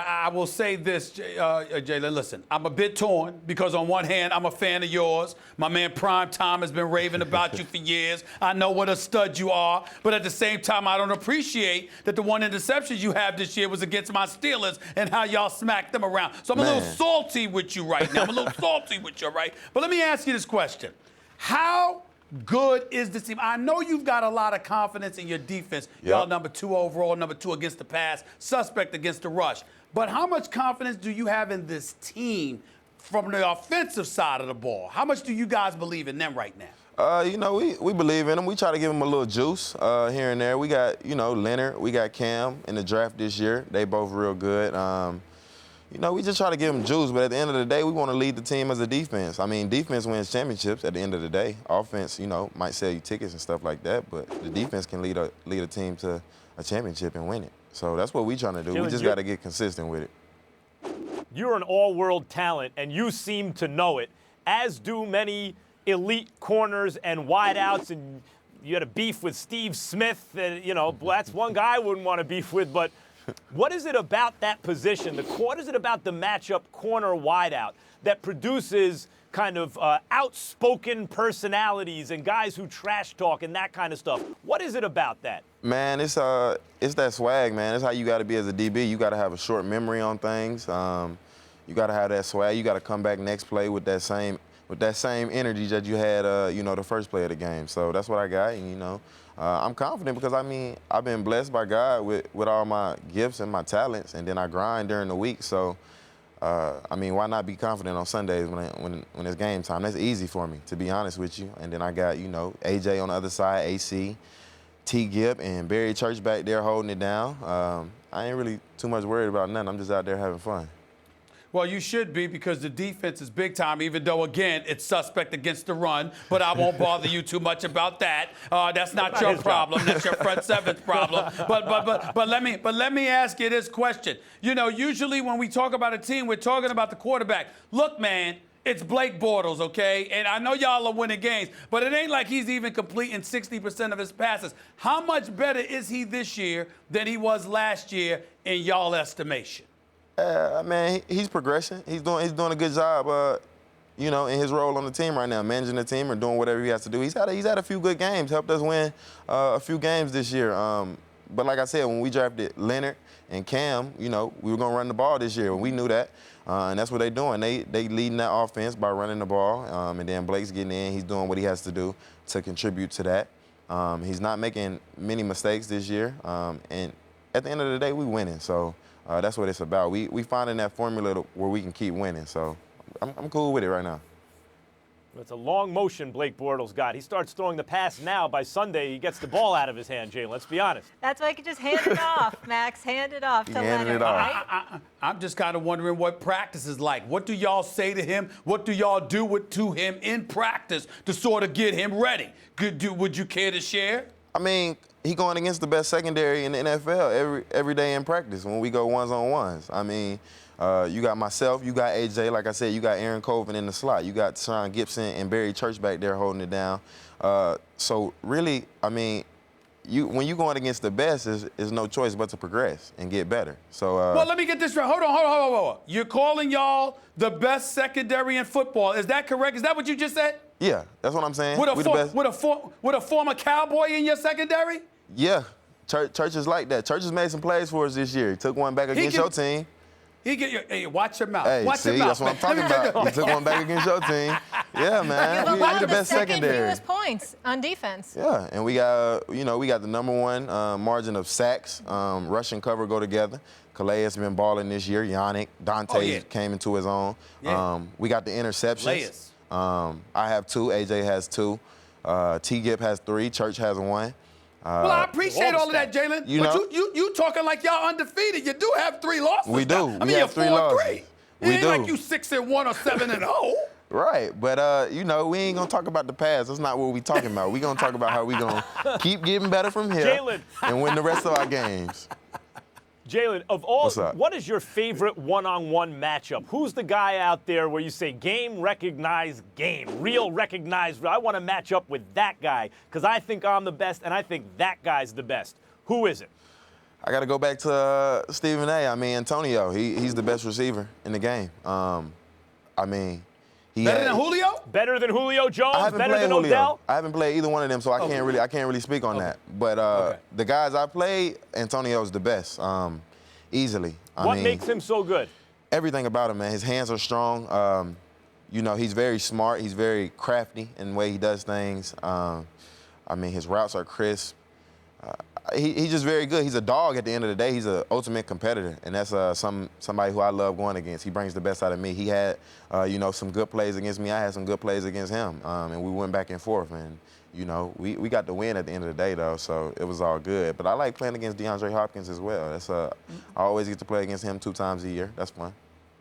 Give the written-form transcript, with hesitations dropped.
I will say this, Jalen, listen, I'm a bit torn because on one hand, I'm a fan of yours. My man Prime Time has been raving about you for years. I know what a stud you are, but at the same time, I don't appreciate that the one interception you have this year was against my Steelers and how y'all smacked them around. So I'm a little salty with you right now. But let me ask you this question. How good is this team? I know you've got a lot of confidence in your defense. Yep. Y'all number 2 overall, number 2 against the pass, suspect against the rush. But how much confidence do you have in this team from the offensive side of the ball? How much do you guys believe in them right now? We believe in them. We try to give them a little juice here and there. We got, Leonard. We got Cam in the draft this year. They both real good. We just try to give them juice, but at the end of the day, we want to lead the team as a defense. I mean, defense wins championships at the end of the day. Offense, might sell you tickets and stuff like that, but the defense can lead a team to a championship and win it. So that's what we're trying to do. Jalen, we just got to get consistent with it. You're an all-world talent, and you seem to know it, as do many elite corners and wideouts. And you had a beef with Steve Smith. And, that's one guy I wouldn't want to beef with, but what is it about that position? What is it about the matchup corner wideout that produces kind of outspoken personalities and guys who trash talk and that kind of stuff? What is it about that? Man, it's that swag, man. It's how you got to be as a DB. You got to have a short memory on things. You got to have that swag. You got to come back next play with that same energy that you had, the first play of the game. So that's what I got, and, I'm confident because, I've been blessed by God with all my gifts and my talents, and then I grind during the week. So, why not be confident on Sundays when it's game time? That's easy for me, to be honest with you. And then I got, AJ on the other side, AC, T. Gibb, and Barry Church back there holding it down. I ain't really too much worried about nothing. I'm just out there having fun. Well, you should be because the defense is big time, even though, again, it's suspect against the run. But I won't bother you too much about that. That's not your problem. That's your front seven's problem. But let me ask you this question. Usually when we talk about a team, we're talking about the quarterback. Look, man, it's Blake Bortles, okay? And I know y'all are winning games, but it ain't like he's even completing 60% of his passes. How much better is he this year than he was last year in y'all estimation? Man, he's progressing. He's doing a good job, in his role on the team right now, managing the team or doing whatever he has to do. He's had a few good games, helped us win a few games this year. But like I said, when we drafted Leonard and Cam, we were going to run the ball this year, and we knew that. And that's what they're doing. They leading that offense by running the ball, and then Blake's getting in. He's doing what he has to do to contribute to that. He's not making many mistakes this year. And at the end of the day, we winning. So that's what it's about. We finding that formula where we can keep winning. So I'm cool with it right now. It's a long motion Blake Bortles got. He starts throwing the pass now. By Sunday, he gets the ball out of his hand, Jalen. Let's be honest. That's why he could just hand it off, Max. Hand it off to Leonard, right? I'm just kind of wondering what practice is like. What do y'all say to him? What do y'all do to him in practice to sort of get him ready? Would you care to share? He going against the best secondary in the NFL every day in practice when we go ones-on-ones. You got myself, you got AJ, like I said, you got Aaron Colvin in the slot. You got Sean Gibson and Barry Church back there holding it down. So really, when you're going against the best, is no choice but to progress and get better. So well, let me get this right. Hold on. You're calling y'all the best secondary in football. Is that correct? Is that what you just said? Yeah, that's what I'm saying. With a former Cowboy in your secondary? Yeah, Church is like that. Church has made some plays for us this year. He took one back against your team. Hey, watch your mouth. Hey, watch your mouth. That's what I'm talking about. He took one back against your team. Yeah, man. We the best secondary. Fewest points on defense. Yeah, and we got the number one margin of sacks. Rush and cover go together. Calais has been balling this year. Yannick, Dante came into his own. Yeah. We got the interceptions. I have 2. AJ has 2. T. Gibb has 3. Church has 1. Well, I appreciate all of that, Jalen. But you talking like y'all undefeated. You do have 3 losses. We do. We have 3 losses. It ain't do. like you 6-1 or 7-0. Right, but we ain't gonna talk about the past. That's not what we talking about. We gonna talk about how we gonna keep getting better from here and win the rest of our games. Jalen, what is your favorite one-on-one matchup? Who's the guy out there where you say game, recognized, game, real, recognized? I want to match up with that guy because I think I'm the best and I think that guy's the best. Who is it? I got to go back to Stephen A. I mean, Antonio, he's the best receiver in the game. I mean, Better than Julio? Better than Julio Jones? I haven't Better played than Julio. Odell? I haven't played either one of them, so I can't really speak on that. But the guys I played, Antonio's the best, easily. What makes him so good? Everything about him, man. His hands are strong. You know, he's very smart. He's very crafty in the way he does things. I mean, his routes are crisp. He's just very good. He's a dog at the end of the day. He's an ultimate competitor, and that's somebody who I love going against. He brings the best out of me. He had, you know, some good plays against me. I had some good plays against him, and we went back and forth. And, you know, we got the win at the end of the day, though, so it was all good. But I like playing against DeAndre Hopkins as well. I always get to play against him 2 times a year. That's fun.